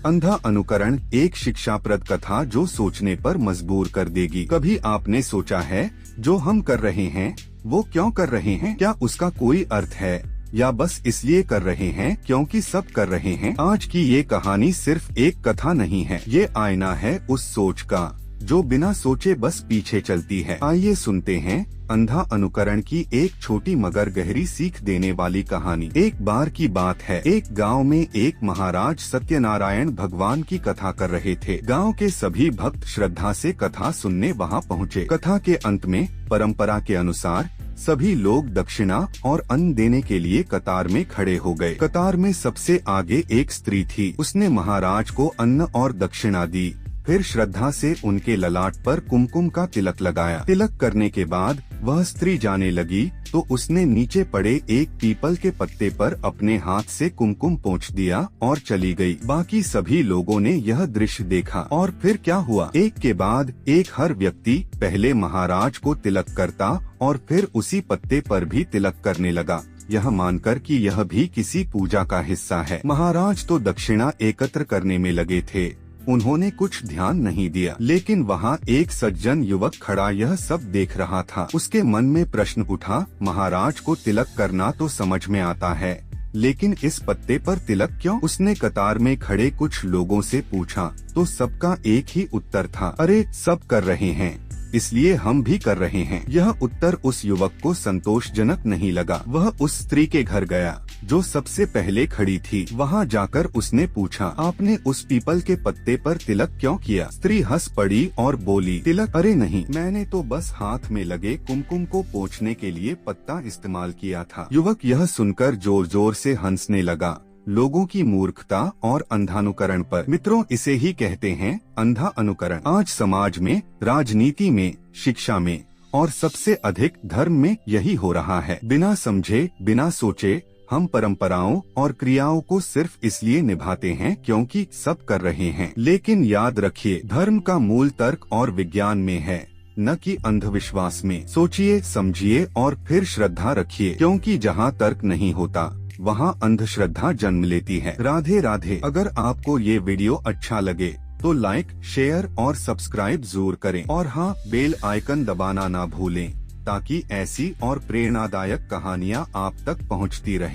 अंधा अनुकरण, एक शिक्षाप्रद कथा जो सोचने पर मजबूर कर देगी। कभी आपने सोचा है जो हम कर रहे हैं वो क्यों कर रहे हैं? क्या उसका कोई अर्थ है या बस इसलिए कर रहे हैं क्योंकि सब कर रहे हैं? आज की ये कहानी सिर्फ एक कथा नहीं है, ये आईना है उस सोच का जो बिना सोचे बस पीछे चलती है। आइए सुनते हैं अंधा अनुकरण की एक छोटी मगर गहरी सीख देने वाली कहानी। एक बार की बात है, एक गांव में एक महाराज सत्यनारायण भगवान की कथा कर रहे थे। गांव के सभी भक्त श्रद्धा से कथा सुनने वहां पहुंचे। कथा के अंत में परंपरा के अनुसार सभी लोग दक्षिणा और अन्न देने के लिए कतार में खड़े हो गए। कतार में सबसे आगे एक स्त्री थी। उसने महाराज को अन्न और दक्षिणा दी, फिर श्रद्धा से उनके ललाट पर कुमकुम का तिलक लगाया। तिलक करने के बाद वह स्त्री जाने लगी तो उसने नीचे पड़े एक पीपल के पत्ते पर अपने हाथ से कुमकुम पोंछ दिया और चली गई। बाकी सभी लोगों ने यह दृश्य देखा और फिर क्या हुआ, एक के बाद एक हर व्यक्ति पहले महाराज को तिलक करता और फिर उसी पत्ते पर भी तिलक करने लगा, यह मानकर कि यह भी किसी पूजा का हिस्सा है। महाराज तो दक्षिणा एकत्र करने में लगे थे, उन्होंने कुछ ध्यान नहीं दिया। लेकिन वहाँ एक सज्जन युवक खड़ा यह सब देख रहा था। उसके मन में प्रश्न उठा, महाराज को तिलक करना तो समझ में आता है, लेकिन इस पत्ते पर तिलक क्यों? उसने कतार में खड़े कुछ लोगों से पूछा तो सबका एक ही उत्तर था, अरे सब कर रहे हैं इसलिए हम भी कर रहे हैं। यह उत्तर उस युवक को संतोषजनक नहीं लगा। वह उस स्त्री के घर गया जो सबसे पहले खड़ी थी। वहां जाकर उसने पूछा, आपने उस पीपल के पत्ते पर तिलक क्यों किया? स्त्री हंस पड़ी और बोली, तिलक? अरे नहीं, मैंने तो बस हाथ में लगे कुमकुम को पोंछने के लिए पत्ता इस्तेमाल किया था। युवक यह सुनकर जोर जोर से हंसने लगा, लोगों की मूर्खता और अंधानुकरण पर। मित्रों, इसे ही कहते हैं अंधा अनुकरण। आज समाज में, राजनीति में, शिक्षा में और सबसे अधिक धर्म में यही हो रहा है। बिना समझे, बिना सोचे हम परंपराओं और क्रियाओं को सिर्फ इसलिए निभाते हैं क्योंकि सब कर रहे हैं। लेकिन याद रखिए, धर्म का मूल तर्क और विज्ञान में है, न कि अंधविश्वास में। सोचिए, समझिए और फिर श्रद्धा रखिए, क्योंकि जहाँ तर्क नहीं होता वहाँ अंधश्रद्धा जन्म लेती है। राधे राधे। अगर आपको ये वीडियो अच्छा लगे तो लाइक, शेयर और सब्सक्राइब जरूर करें और हाँ, बेल आइकन दबाना ना भूलें ताकि ऐसी और प्रेरणादायक कहानियाँ आप तक पहुँचती रहें।